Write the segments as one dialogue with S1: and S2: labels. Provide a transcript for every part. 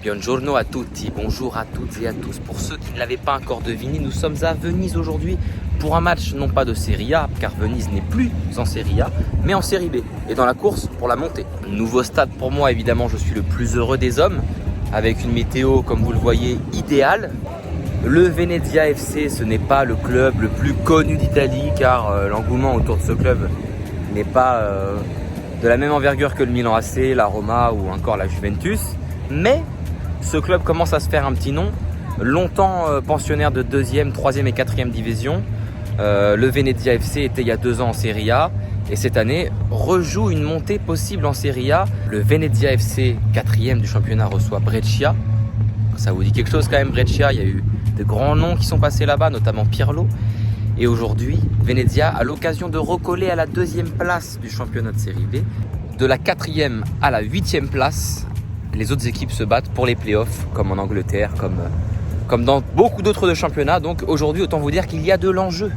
S1: Buongiorno a tutti, bonjour à toutes et à tous. Pour ceux qui ne l'avaient pas encore deviné, nous sommes à Venise aujourd'hui pour un match non pas de Serie A, car Venise n'est plus en Serie A, mais en Serie B et dans la course pour la montée. Nouveau stade pour moi, évidemment, je suis le plus heureux des hommes, avec une météo, comme vous le voyez, idéale. Le Venezia FC, ce n'est pas le club le plus connu d'Italie, car l'engouement autour de ce club n'est pas de la même envergure que le Milan AC, la Roma ou encore la Juventus, mais ce club commence à se faire un petit nom. Longtemps pensionnaire de 2e, 3e et 4e division, le Venezia FC était il y a 2 ans en Serie A et cette année rejoue une montée possible en Serie A. Le Venezia FC 4e du championnat reçoit Brescia. Ça vous dit quelque chose quand même, Brescia? Il y a eu de grands noms qui sont passés là-bas, notamment Pirlo. Et aujourd'hui, Venezia a l'occasion de recoller à la 2e place du championnat de Serie B. De la 4e à la 8e place, les autres équipes se battent pour les playoffs, comme en Angleterre, comme dans beaucoup d'autres championnats. Donc aujourd'hui, autant vous dire qu'il y a de l'enjeu.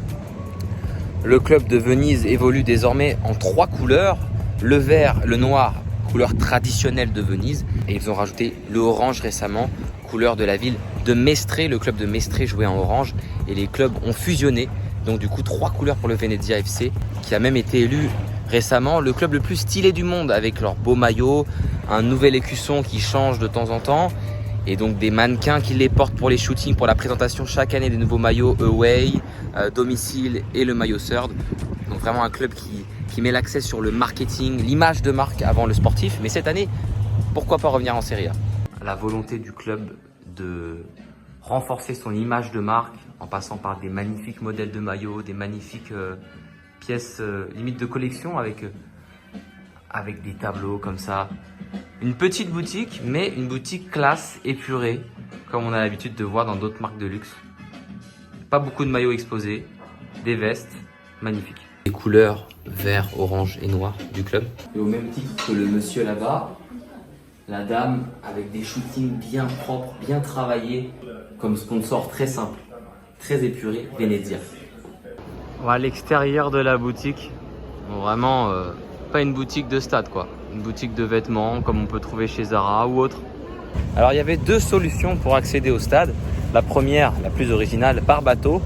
S1: Le club de Venise évolue désormais en 3 couleurs. Le vert, le noir, couleur traditionnelle de Venise. Et ils ont rajouté le orange récemment, couleur de la ville de Mestre. Le club de Mestre jouait en orange et les clubs ont fusionné. Donc du coup, 3 couleurs pour le Venezia FC, qui a même été élu récemment le club le plus stylé du monde, avec leur beau maillot, un nouvel écusson qui change de temps en temps et donc des mannequins qui les portent pour les shootings, pour la présentation chaque année des nouveaux maillots away, domicile et le maillot third. Donc vraiment un club qui met l'accent sur le marketing, l'image de marque avant le sportif. Mais cette année, pourquoi pas revenir en Serie A? La volonté du club de renforcer son image de marque en passant par des magnifiques modèles de maillots, des magnifiques pièces limite de collection avec des tableaux comme ça. Une petite boutique, mais une boutique classe, épurée, comme on a l'habitude de voir dans d'autres marques de luxe. Pas beaucoup de maillots exposés, des vestes, magnifiques. Les couleurs vert, orange et noir du club. Et au même titre que le monsieur là-bas, la dame avec des shootings bien propres, bien travaillés, comme sponsor très simple, très épuré, Venezia. À l'extérieur de la boutique, vraiment pas une boutique de stade quoi, une boutique de vêtements comme on peut trouver chez Zara ou autre. Alors il y avait 2 solutions pour accéder au stade. La première, la plus originale, par bateau,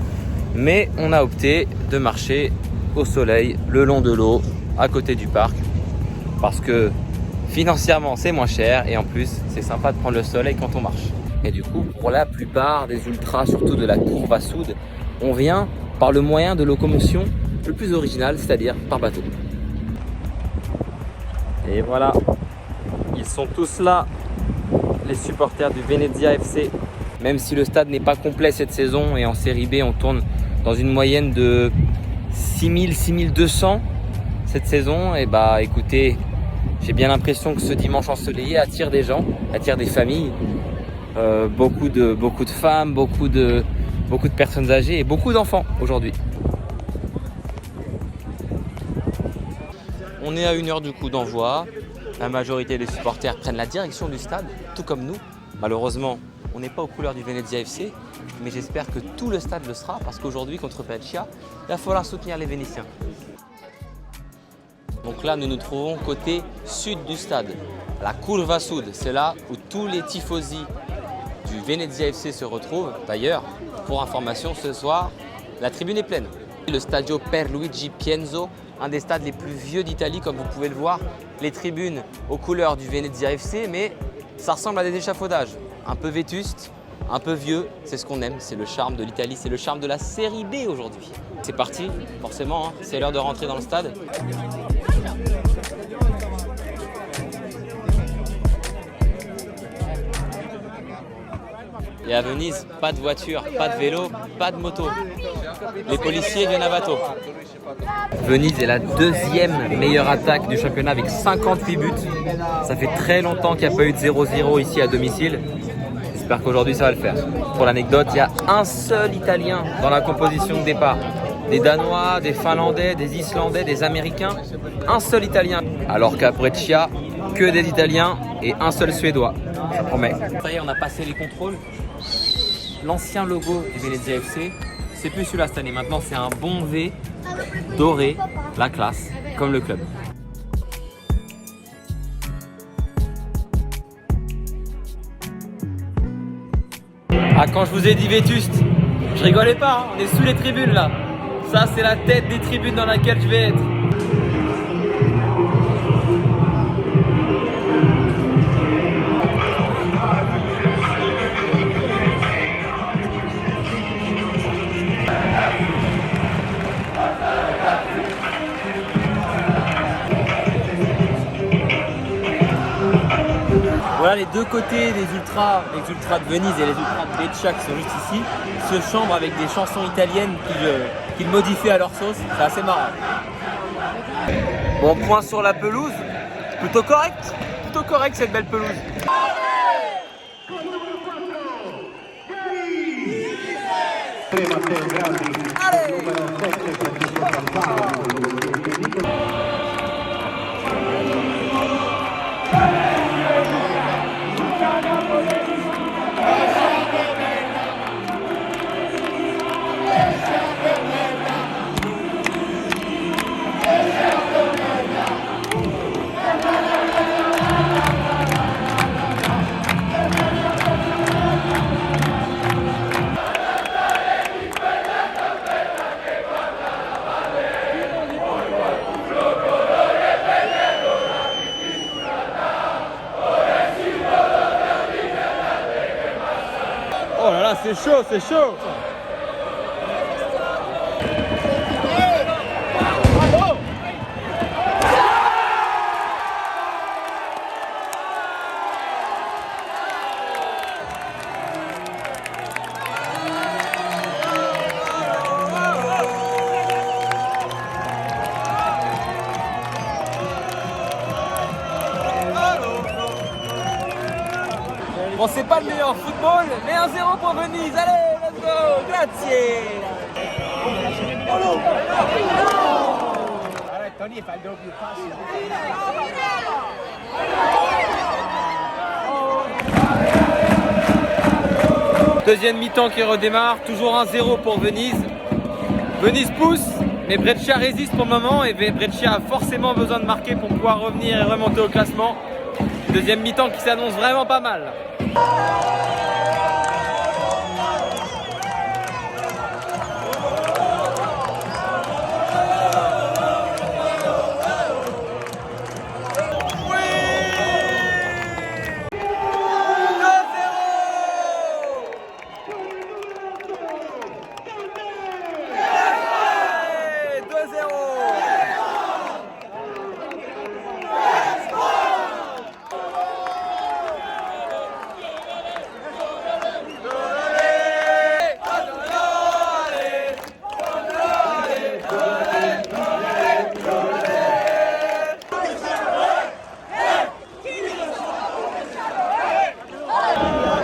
S1: mais on a opté de marcher au soleil, le long de l'eau, à côté du parc, parce que financièrement c'est moins cher et en plus c'est sympa de prendre le soleil quand on marche. Et du coup, pour la plupart des ultras, surtout de la Curva Sud, on vient par le moyen de locomotion le plus original, c'est-à-dire par bateau. Et voilà, ils sont tous là, les supporters du Venezia FC. Même si le stade n'est pas complet cette saison et en Série B, on tourne dans une moyenne de 6000-6200 cette saison. Et bah écoutez, j'ai bien l'impression que ce dimanche ensoleillé attire des gens, attire des familles, beaucoup de femmes, beaucoup de personnes âgées et beaucoup d'enfants aujourd'hui. On est à 1 heure du coup d'envoi. La majorité des supporters prennent la direction du stade, tout comme nous. Malheureusement, on n'est pas aux couleurs du Venezia FC, mais j'espère que tout le stade le sera parce qu'aujourd'hui, contre Brescia, il va falloir soutenir les Vénitiens. Donc là, nous nous trouvons côté sud du stade. La Curva Sud, c'est là où tous les tifosi du Venezia FC se retrouvent. D'ailleurs, pour information, ce soir, la tribune est pleine. Le Stadio Pierluigi Pienzo, un des stades les plus vieux d'Italie, comme vous pouvez le voir. Les tribunes aux couleurs du Venezia FC, mais ça ressemble à des échafaudages. Un peu vétustes, un peu vieux, c'est ce qu'on aime, c'est le charme de l'Italie, c'est le charme de la Série B aujourd'hui. C'est parti, forcément, hein, c'est l'heure de rentrer dans le stade. Et à Venise, pas de voiture, pas de vélo, pas de moto. Les policiers viennent à bateau. Venise est la 2e meilleure attaque du championnat avec 58 buts. Ça fait très longtemps qu'il n'y a pas eu de 0-0 ici à domicile. J'espère qu'aujourd'hui ça va le faire. Pour l'anecdote, il y a un seul Italien dans la composition de départ. Des Danois, des Finlandais, des Islandais, des Américains. Un seul Italien. Alors qu'à Brescia, que des Italiens et un seul Suédois. Ça promet. Ça y est, on a passé les contrôles. L'ancien logo du Venezia FC, c'est plus celui-là cette année. Maintenant, c'est un bon V doré, la classe, comme le club. Ah, quand je vous ai dit vétuste, je rigolais pas, hein. On est sous les tribunes là. Ça, c'est la tête des tribunes dans laquelle je vais être. Voilà les deux côtés des ultras, les ultras de Venise et les ultras de Brescia qui sont juste ici, se chambrent avec des chansons italiennes qu'ils modifient à leur sauce. C'est assez marrant. Bon, point sur la pelouse, plutôt correct cette belle pelouse. Oh là là, c'est chaud, c'est chaud. Bon, c'est pas le meilleur football, mais 1-0 pour Venise. Allez, let's go, grazie. Deuxième mi-temps qui redémarre, toujours 1-0 pour Venise. Venise pousse, mais Brescia résiste pour le moment et Brescia a forcément besoin de marquer pour pouvoir revenir et remonter au classement. Deuxième mi-temps qui s'annonce vraiment pas mal.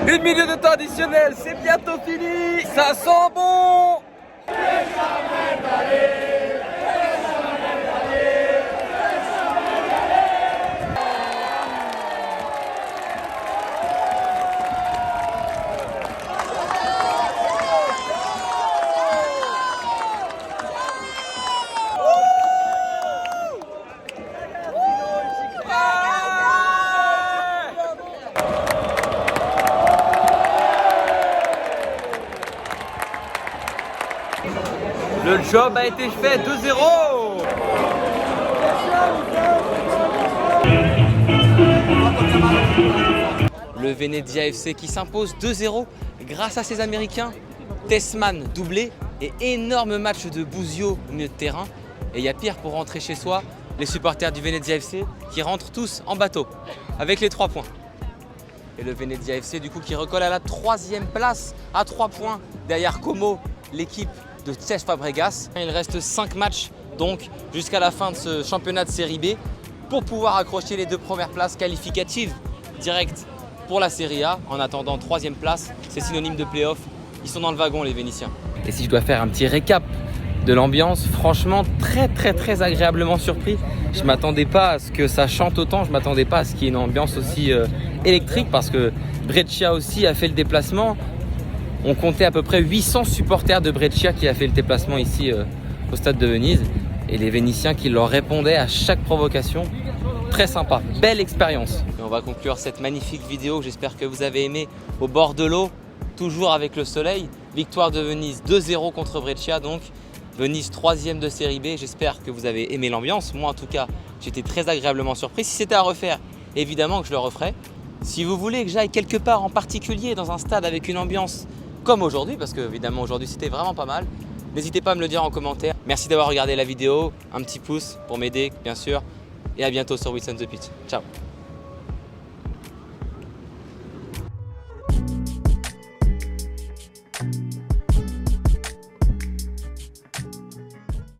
S1: Une minute de temps additionnel, c'est bientôt fini. Ça sent bon. Le job a été fait, 2-0. Le Venezia FC qui s'impose 2-0 grâce à ses Américains. Tessman doublé et énorme match de Bouzio au milieu de terrain. Et il y a pire pour rentrer chez soi, les supporters du Venezia FC qui rentrent tous en bateau avec les 3 points. Et le Venezia FC du coup qui recolle à la 3e place à 3 points derrière Como, l'équipe de Cesc Fabregas. Il reste 5 matchs donc jusqu'à la fin de ce championnat de Série B pour pouvoir accrocher les 2 premières places qualificatives directes pour la Serie A. En attendant 3e place, c'est synonyme de play-off. Ils sont dans le wagon les Vénitiens. Et si je dois faire un petit récap de l'ambiance, franchement très agréablement surpris. Je m'attendais pas à ce que ça chante autant, je m'attendais pas à ce qu'il y ait une ambiance aussi électrique parce que Brescia aussi a fait le déplacement. On comptait à peu près 800 supporters de Brescia qui a fait le déplacement ici au stade de Venise et les Vénitiens qui leur répondaient à chaque provocation. Très sympa, belle expérience. Et on va conclure cette magnifique vidéo, j'espère que vous avez aimé, au bord de l'eau, toujours avec le soleil. Victoire de Venise 2-0 contre Brescia donc. Venise 3e de série B. J'espère que vous avez aimé l'ambiance. Moi en tout cas, j'étais très agréablement surpris. Si c'était à refaire, évidemment que je le referais. Si vous voulez que j'aille quelque part en particulier dans un stade avec une ambiance comme aujourd'hui, parce que évidemment aujourd'hui c'était vraiment pas mal, n'hésitez pas à me le dire en commentaire. Merci d'avoir regardé la vidéo, un petit pouce pour m'aider bien sûr, et à bientôt sur Wilson the Pitch. Ciao.